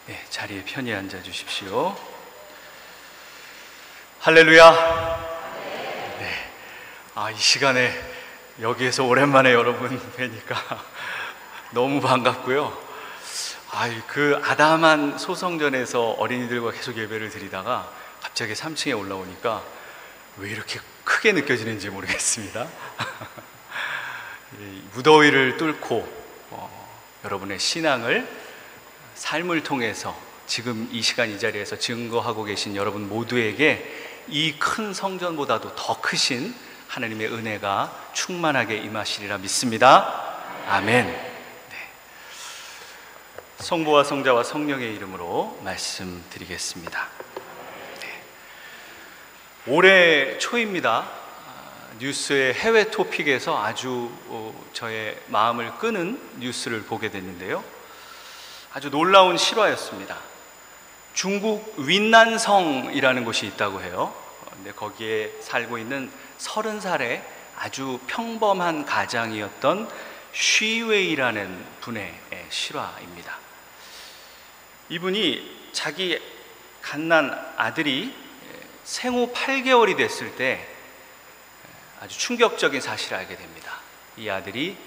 네, 자리에 편히 앉아 주십시오. 할렐루야. 네. 이 시간에 여기에서 오랜만에 여러분 뵈니까 너무 반갑고요. 그 아담한 소성전에서 어린이들과 계속 예배를 드리다가 갑자기 3층에 올라오니까 왜 이렇게 크게 느껴지는지 모르겠습니다. 무더위를 뚫고 여러분의 신앙을 삶을 통해서 지금 이 시간 이 자리에서 증거하고 계신 여러분 모두에게 이 큰 성전보다도 더 크신 하나님의 은혜가 충만하게 임하시리라 믿습니다. 아멘. 네. 성부와 성자와 성령의 이름으로 말씀드리겠습니다. 네. 올해 초입니다. 뉴스의 해외 토픽에서 아주 저의 마음을 끄는 뉴스를 보게 됐는데요. 아주 놀라운 실화였습니다. 중국 윈난성이라는 곳이 있다고 해요. 근데 거기에 살고 있는 30살의 아주 평범한 가장이었던 쉬웨이라는 분의 실화입니다. 이분이 자기 갓난 아들이 생후 8개월이 됐을 때 아주 충격적인 사실을 알게 됩니다. 이 아들이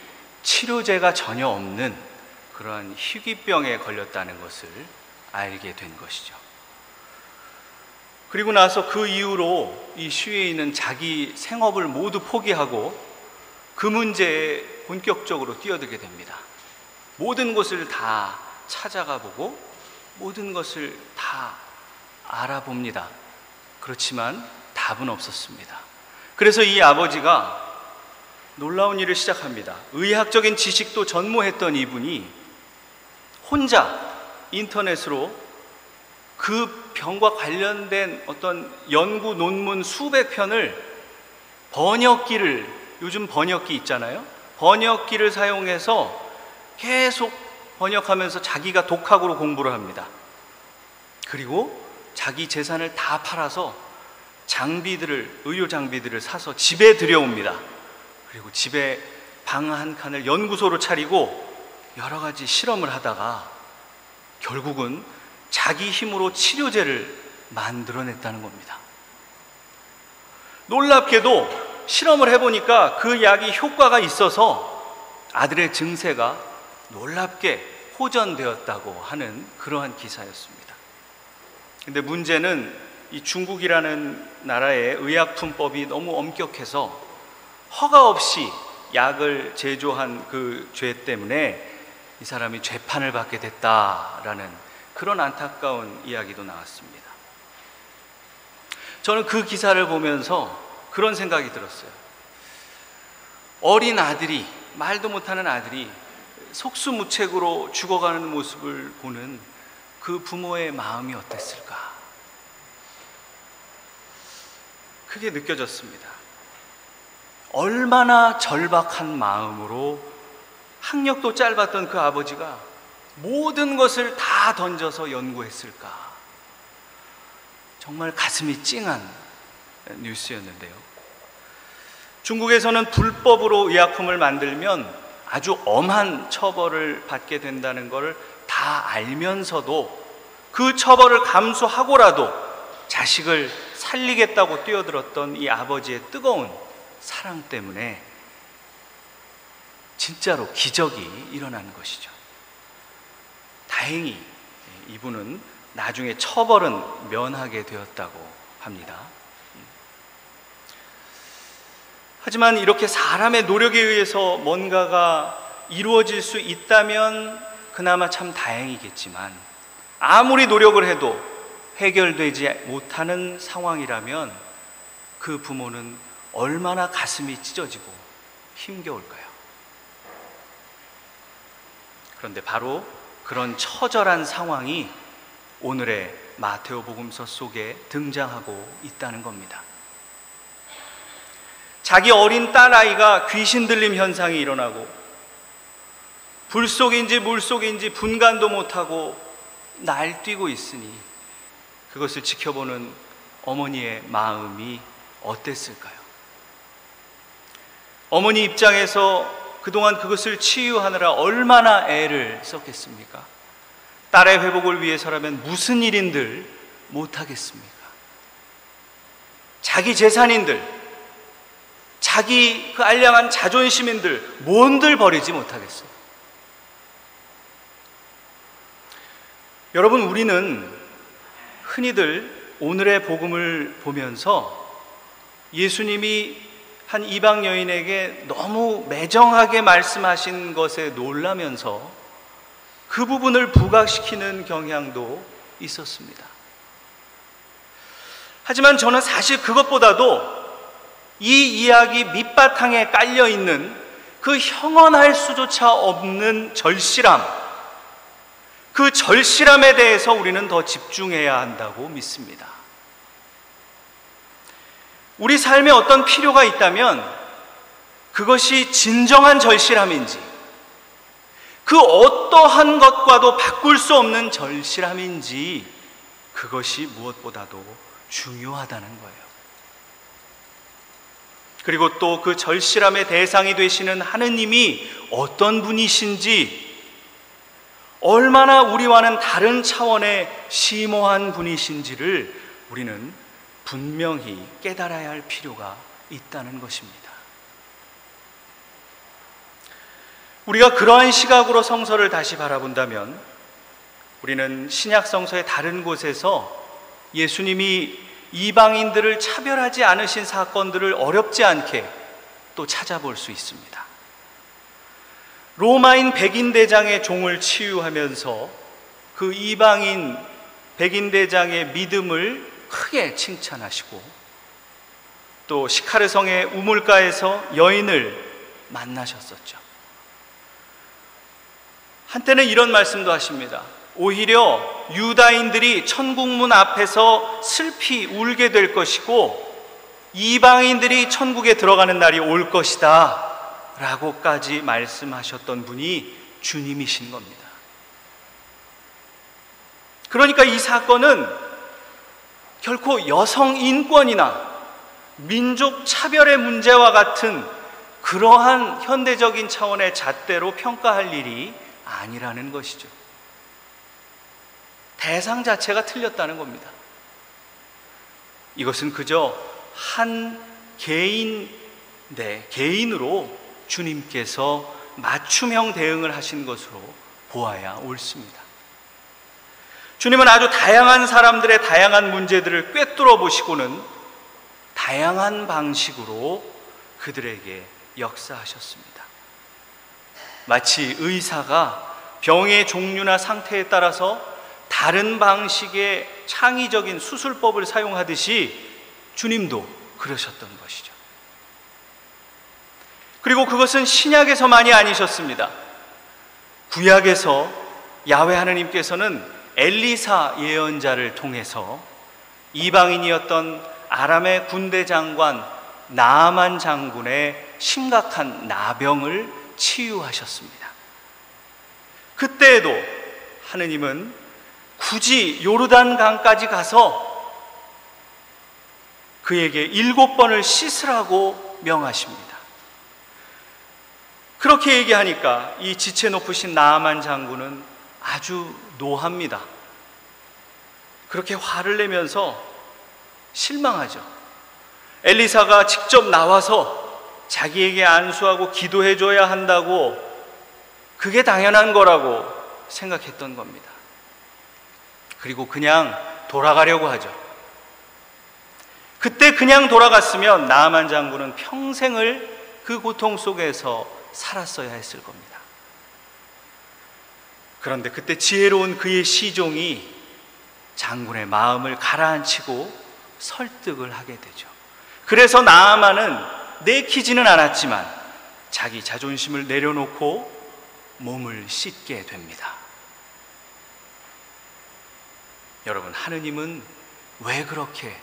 치료제가 전혀 없는 그러한 희귀병에 걸렸다는 것을 알게 된 것이죠. 그리고 나서 그 이후로 이 쉬웨이는 자기 생업을 모두 포기하고 그 문제에 본격적으로 뛰어들게 됩니다. 모든 것을 다 찾아가 보고 모든 것을 다 알아봅니다. 그렇지만 답은 없었습니다. 그래서 이 아버지가 놀라운 일을 시작합니다. 의학적인 지식도 전무했던 이분이 혼자 인터넷으로 그 병과 관련된 어떤 연구 논문 수백 편을 번역기를, 요즘 번역기 있잖아요. 번역기를 사용해서 계속 번역하면서 자기가 독학으로 공부를 합니다. 그리고 자기 재산을 다 팔아서 의료 장비들을 사서 집에 들여옵니다. 그리고 집에 방 한 칸을 연구소로 차리고 여러 가지 실험을 하다가 결국은 자기 힘으로 치료제를 만들어냈다는 겁니다. 놀랍게도 실험을 해보니까 그 약이 효과가 있어서 아들의 증세가 놀랍게 호전되었다고 하는 그러한 기사였습니다. 근데 문제는 이 중국이라는 나라의 의약품법이 너무 엄격해서 허가 없이 약을 제조한 그 죄 때문에 이 사람이 재판을 받게 됐다라는 그런 안타까운 이야기도 나왔습니다. 저는 그 기사를 보면서 그런 생각이 들었어요. 어린 아들이, 말도 못하는 아들이 속수무책으로 죽어가는 모습을 보는 그 부모의 마음이 어땠을까? 그게 느껴졌습니다. 얼마나 절박한 마음으로 학력도 짧았던 그 아버지가 모든 것을 다 던져서 연구했을까? 정말 가슴이 찡한 뉴스였는데요. 중국에서는 불법으로 의약품을 만들면 아주 엄한 처벌을 받게 된다는 걸 다 알면서도 그 처벌을 감수하고라도 자식을 살리겠다고 뛰어들었던 이 아버지의 뜨거운 사랑 때문에 진짜로 기적이 일어나는 것이죠. 다행히 이분은 나중에 처벌은 면하게 되었다고 합니다. 하지만 이렇게 사람의 노력에 의해서 뭔가가 이루어질 수 있다면 그나마 참 다행이겠지만 아무리 노력을 해도 해결되지 못하는 상황이라면 그 부모는 얼마나 가슴이 찢어지고 힘겨울까요? 그런데 바로 그런 처절한 상황이 오늘의 마테오복음서 속에 등장하고 있다는 겁니다. 자기 어린 딸아이가 귀신 들림 현상이 일어나고 불 속인지 물 속인지 분간도 못하고 날뛰고 있으니 그것을 지켜보는 어머니의 마음이 어땠을까요? 어머니 입장에서 그동안 그것을 치유하느라 얼마나 애를 썼겠습니까? 딸의 회복을 위해서라면 무슨 일인들 못하겠습니까? 자기 재산인들, 자기 그 알량한 자존심인들 뭔들 버리지 못하겠어요. 여러분, 우리는 흔히들 오늘의 복음을 보면서 예수님이 한 이방 여인에게 너무 매정하게 말씀하신 것에 놀라면서 그 부분을 부각시키는 경향도 있었습니다. 하지만 저는 사실 그것보다도 이 이야기 밑바탕에 깔려있는 그 형언할 수조차 없는 절실함, 그 절실함에 대해서 우리는 더 집중해야 한다고 믿습니다. 우리 삶에 어떤 필요가 있다면 그것이 진정한 절실함인지, 그 어떠한 것과도 바꿀 수 없는 절실함인지, 그것이 무엇보다도 중요하다는 거예요. 그리고 또 그 절실함의 대상이 되시는 하느님이 어떤 분이신지, 얼마나 우리와는 다른 차원의 심오한 분이신지를 우리는 분명히 깨달아야 할 필요가 있다는 것입니다. 우리가 그러한 시각으로 성서를 다시 바라본다면 우리는 신약 성서의 다른 곳에서 예수님이 이방인들을 차별하지 않으신 사건들을 어렵지 않게 또 찾아볼 수 있습니다. 로마인 백인대장의 종을 치유하면서 그 이방인 백인대장의 믿음을 크게 칭찬하시고, 또 시카르성의 우물가에서 여인을 만나셨었죠. 한때는 이런 말씀도 하십니다. 오히려 유다인들이 천국문 앞에서 슬피 울게 될 것이고 이방인들이 천국에 들어가는 날이 올 것이다 라고까지 말씀하셨던 분이 주님이신 겁니다. 그러니까 이 사건은 결코 여성 인권이나 민족 차별의 문제와 같은 그러한 현대적인 차원의 잣대로 평가할 일이 아니라는 것이죠. 대상 자체가 틀렸다는 겁니다. 이것은 그저 한 개인으로 주님께서 맞춤형 대응을 하신 것으로 보아야 옳습니다. 주님은 아주 다양한 사람들의 다양한 문제들을 꿰뚫어 보시고는 다양한 방식으로 그들에게 역사하셨습니다. 마치 의사가 병의 종류나 상태에 따라서 다른 방식의 창의적인 수술법을 사용하듯이 주님도 그러셨던 것이죠. 그리고 그것은 신약에서만이 아니셨습니다. 구약에서 야훼 하느님께서는 엘리사 예언자를 통해서 이방인이었던 아람의 군대 장관 나아만 장군의 심각한 나병을 치유하셨습니다. 그때에도 하느님은 굳이 요르단강까지 가서 그에게 7번을 씻으라고 명하십니다. 그렇게 얘기하니까 이 지체 높으신 나아만 장군은 아주 노합니다. 그렇게 화를 내면서 실망하죠. 엘리사가 직접 나와서 자기에게 안수하고 기도해 줘야 한다고, 그게 당연한 거라고 생각했던 겁니다. 그리고 그냥 돌아가려고 하죠. 그때 그냥 돌아갔으면 나아만 장군은 평생을 그 고통 속에서 살았어야 했을 겁니다. 그런데 그때 지혜로운 그의 시종이 장군의 마음을 가라앉히고 설득을 하게 되죠. 그래서 나아만은 내키지는 않았지만 자기 자존심을 내려놓고 몸을 씻게 됩니다. 여러분, 하느님은 왜 그렇게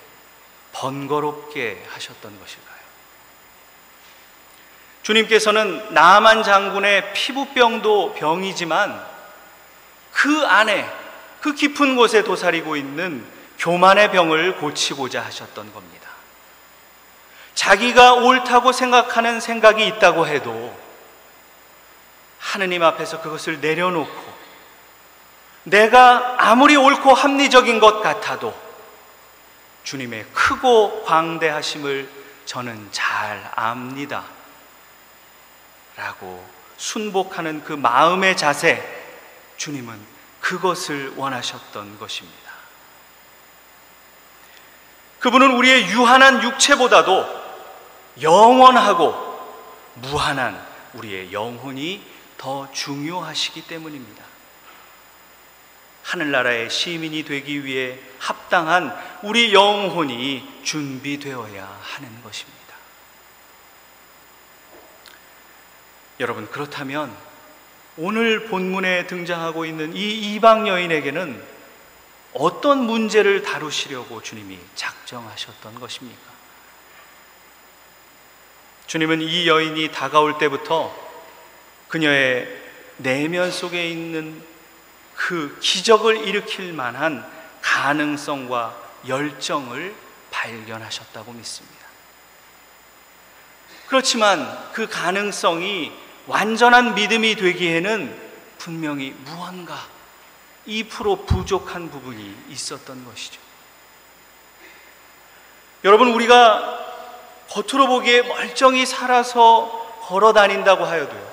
번거롭게 하셨던 것일까요? 주님께서는 나아만 장군의 피부병도 병이지만 그 안에, 그 깊은 곳에 도사리고 있는 교만의 병을 고치고자 하셨던 겁니다. 자기가 옳다고 생각하는 생각이 있다고 해도 하느님 앞에서 그것을 내려놓고 내가 아무리 옳고 합리적인 것 같아도 주님의 크고 광대하심을 저는 잘 압니다 라고 순복하는 그 마음의 자세, 주님은 그것을 원하셨던 것입니다. 그분은 우리의 유한한 육체보다도 영원하고 무한한 우리의 영혼이 더 중요하시기 때문입니다. 하늘나라의 시민이 되기 위해 합당한 우리 영혼이 준비되어야 하는 것입니다. 여러분, 그렇다면 오늘 본문에 등장하고 있는 이 이방 여인에게는 어떤 문제를 다루시려고 주님이 작정하셨던 것입니까? 주님은 이 여인이 다가올 때부터 그녀의 내면 속에 있는 그 기적을 일으킬 만한 가능성과 열정을 발견하셨다고 믿습니다. 그렇지만 그 가능성이 완전한 믿음이 되기에는 분명히 무언가 2% 부족한 부분이 있었던 것이죠. 여러분, 우리가 겉으로 보기에 멀쩡히 살아서 걸어 다닌다고 하여도요,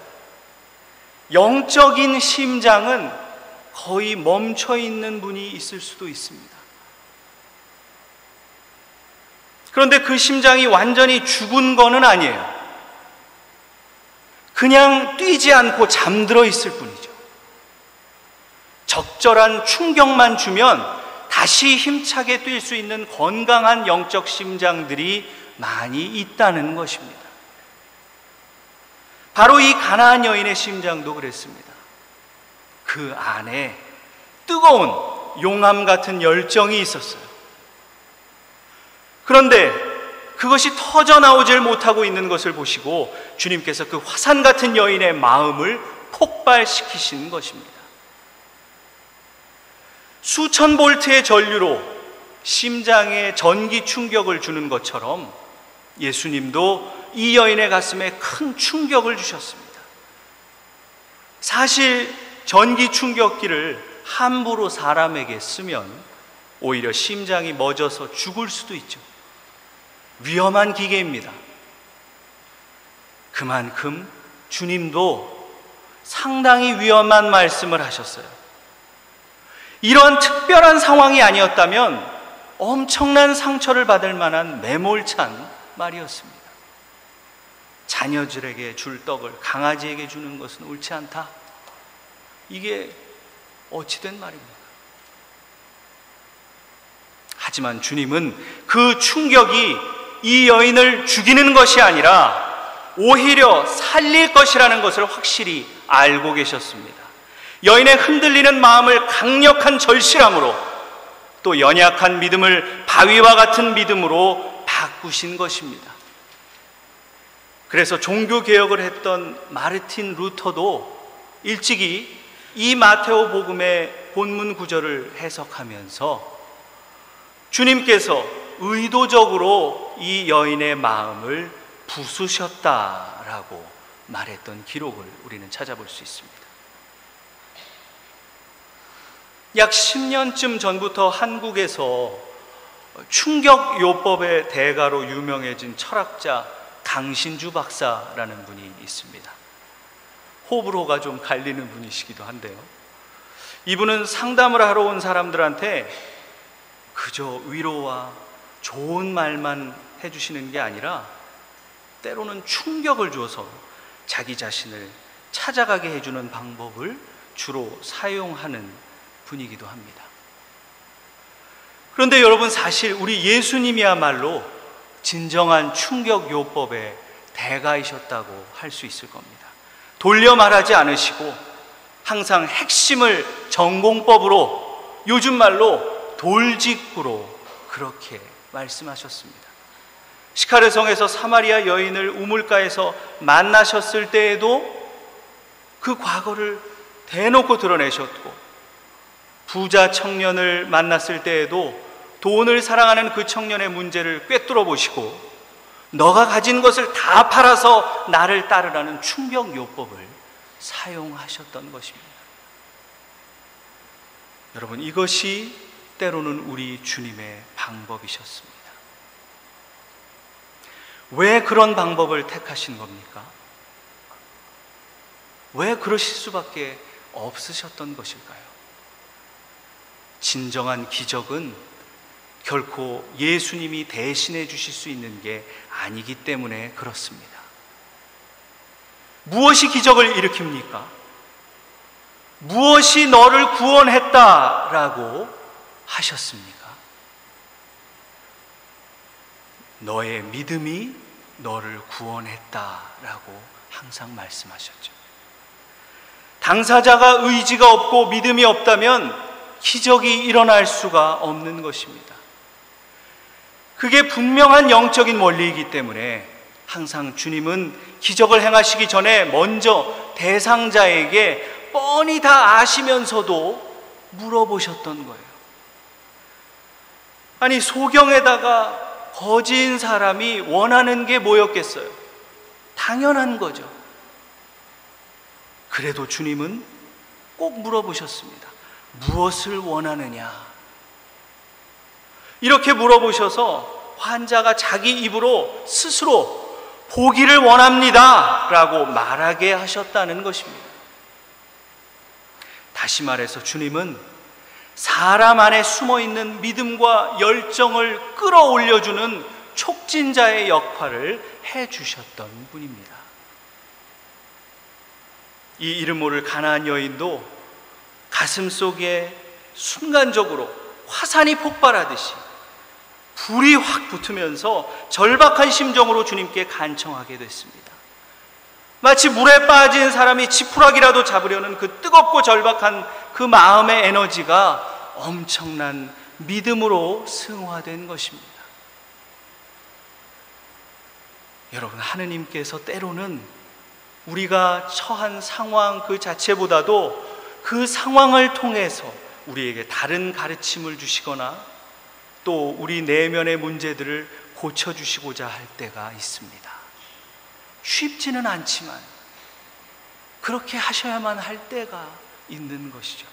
영적인 심장은 거의 멈춰 있는 분이 있을 수도 있습니다. 그런데 그 심장이 완전히 죽은 거는 아니에요. 그냥 뛰지 않고 잠들어 있을 뿐이죠. 적절한 충격만 주면 다시 힘차게 뛸 수 있는 건강한 영적 심장들이 많이 있다는 것입니다. 바로 이 가나안 여인의 심장도 그랬습니다. 그 안에 뜨거운 용암 같은 열정이 있었어요. 그런데 그것이 터져나오질 못하고 있는 것을 보시고 주님께서 그 화산 같은 여인의 마음을 폭발시키신 것입니다. 수천 볼트의 전류로 심장에 전기 충격을 주는 것처럼 예수님도 이 여인의 가슴에 큰 충격을 주셨습니다. 사실 전기 충격기를 함부로 사람에게 쓰면 오히려 심장이 멎어서 죽을 수도 있죠. 위험한 기계입니다. 그만큼 주님도 상당히 위험한 말씀을 하셨어요. 이런 특별한 상황이 아니었다면 엄청난 상처를 받을 만한 매몰찬 말이었습니다. 자녀들에게 줄 떡을 강아지에게 주는 것은 옳지 않다. 이게 어찌된 말입니까? 하지만 주님은 그 충격이 이 여인을 죽이는 것이 아니라 오히려 살릴 것이라는 것을 확실히 알고 계셨습니다. 여인의 흔들리는 마음을 강력한 절실함으로, 또 연약한 믿음을 바위와 같은 믿음으로 바꾸신 것입니다. 그래서 종교개혁을 했던 마르틴 루터도 일찍이 이 마테오 복음의 본문 구절을 해석하면서 주님께서 의도적으로 이 여인의 마음을 부수셨다라고 말했던 기록을 우리는 찾아볼 수 있습니다. 약 10년쯤 전부터 한국에서 충격요법의 대가로 유명해진 철학자 강신주 박사라는 분이 있습니다. 호불호가 좀 갈리는 분이시기도 한데요, 이분은 상담을 하러 온 사람들한테 그저 위로와 좋은 말만 해주시는 게 아니라 때로는 충격을 줘서 자기 자신을 찾아가게 해주는 방법을 주로 사용하는 분이기도 합니다. 그런데 여러분, 사실 우리 예수님이야말로 진정한 충격요법의 대가이셨다고 할 수 있을 겁니다. 돌려 말하지 않으시고 항상 핵심을 전공법으로, 요즘 말로 돌직구로 그렇게 말씀하셨습니다. 시카르성에서 사마리아 여인을 우물가에서 만나셨을 때에도 그 과거를 대놓고 드러내셨고, 부자 청년을 만났을 때에도 돈을 사랑하는 그 청년의 문제를 꿰뚫어 보시고 너가 가진 것을 다 팔아서 나를 따르라는 충격요법을 사용하셨던 것입니다. 여러분, 이것이 때로는 우리 주님의 방법이셨습니다. 왜 그런 방법을 택하신 겁니까? 왜 그러실 수밖에 없으셨던 것일까요? 진정한 기적은 결코 예수님이 대신해 주실 수 있는 게 아니기 때문에 그렇습니다. 무엇이 기적을 일으킵니까? 무엇이 너를 구원했다라고 하셨습니까? 너의 믿음이 너를 구원했다라고 항상 말씀하셨죠. 당사자가 의지가 없고 믿음이 없다면 기적이 일어날 수가 없는 것입니다. 그게 분명한 영적인 원리이기 때문에 항상 주님은 기적을 행하시기 전에 먼저 대상자에게 뻔히 다 아시면서도 물어보셨던 거예요. 아니, 소경에다가 거지인 사람이 원하는 게 뭐였겠어요? 당연한 거죠. 그래도 주님은 꼭 물어보셨습니다. 무엇을 원하느냐? 이렇게 물어보셔서 환자가 자기 입으로 스스로 보기를 원합니다 라고 말하게 하셨다는 것입니다. 다시 말해서 주님은 사람 안에 숨어있는 믿음과 열정을 끌어올려주는 촉진자의 역할을 해주셨던 분입니다. 이 이름 모를 가나안 여인도 가슴 속에 순간적으로 화산이 폭발하듯이 불이 확 붙으면서 절박한 심정으로 주님께 간청하게 됐습니다. 마치 물에 빠진 사람이 지푸라기라도 잡으려는 그 뜨겁고 절박한 그 마음의 에너지가 엄청난 믿음으로 승화된 것입니다. 여러분, 하느님께서 때로는 우리가 처한 상황 그 자체보다도 그 상황을 통해서 우리에게 다른 가르침을 주시거나 또 우리 내면의 문제들을 고쳐주시고자 할 때가 있습니다. 쉽지는 않지만 그렇게 하셔야만 할 때가 있는 것이죠.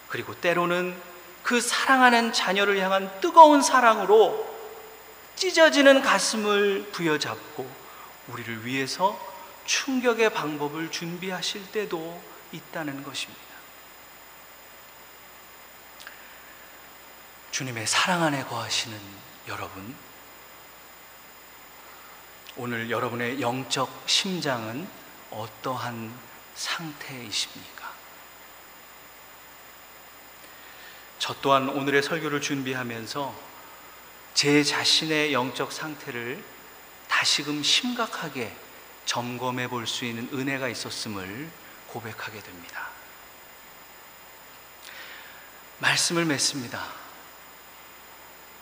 그리고 때로는 그 사랑하는 자녀를 향한 뜨거운 사랑으로 찢어지는 가슴을 부여잡고 우리를 위해서 충격의 방법을 준비하실 때도 있다는 것입니다. 주님의 사랑 안에 거하시는 여러분, 오늘 여러분의 영적 심장은 어떠한 상태이십니까? 저 또한 오늘의 설교를 준비하면서 제 자신의 영적 상태를 다시금 심각하게 점검해 볼 수 있는 은혜가 있었음을 고백하게 됩니다. 말씀을 맺습니다.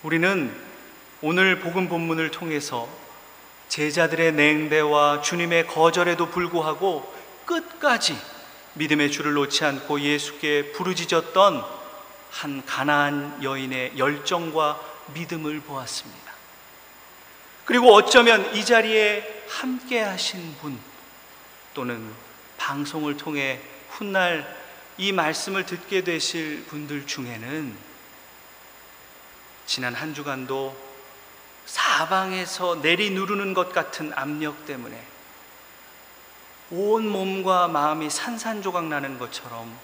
우리는 오늘 복음 본문을 통해서 제자들의 냉대와 주님의 거절에도 불구하고 끝까지 믿음의 줄을 놓지 않고 예수께 부르짖었던 한 가나안 여인의 열정과 믿음을 보았습니다. 그리고 어쩌면 이 자리에 함께 하신 분 또는 방송을 통해 훗날 이 말씀을 듣게 되실 분들 중에는 지난 한 주간도 사방에서 내리누르는 것 같은 압력 때문에 온 몸과 마음이 산산조각 나는 것처럼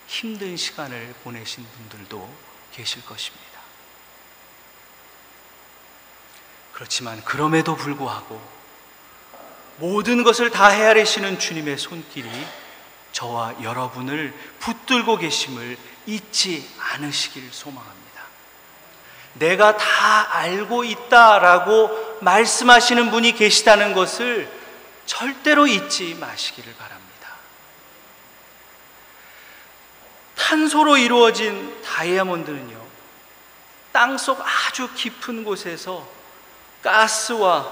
힘든 시간을 보내신 분들도 계실 것입니다. 그렇지만 그럼에도 불구하고 모든 것을 다 헤아리시는 주님의 손길이 저와 여러분을 붙들고 계심을 잊지 않으시길 소망합니다. 내가 다 알고 있다라고 말씀하시는 분이 계시다는 것을 절대로 잊지 마시기를 바랍니다. 탄소로 이루어진 다이아몬드는요, 땅속 아주 깊은 곳에서 가스와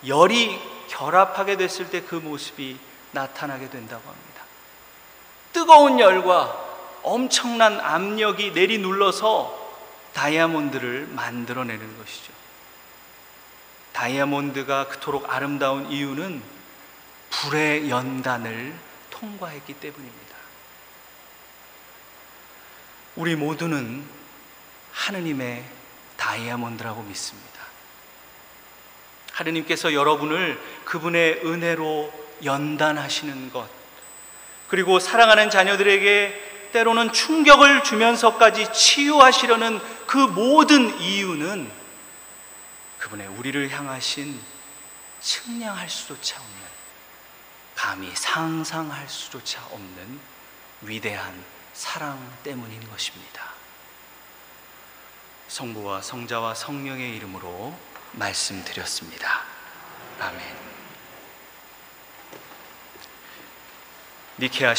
열이 결합하게 됐을 때 그 모습이 나타나게 된다고 합니다. 뜨거운 열과 엄청난 압력이 내리눌러서 다이아몬드를 만들어내는 것이죠. 다이아몬드가 그토록 아름다운 이유는 불의 연단을 통과했기 때문입니다. 우리 모두는 하느님의 다이아몬드라고 믿습니다. 하느님께서 여러분을 그분의 은혜로 연단하시는 것, 그리고 사랑하는 자녀들에게 때로는 충격을 주면서까지 치유하시려는 그 모든 이유는 그분의 우리를 향하신 측량할 수조차 없는, 감히 상상할 수조차 없는 위대한 사랑 때문인 것입니다. 성부와 성자와 성령의 이름으로 말씀드렸습니다. 아멘. 니케아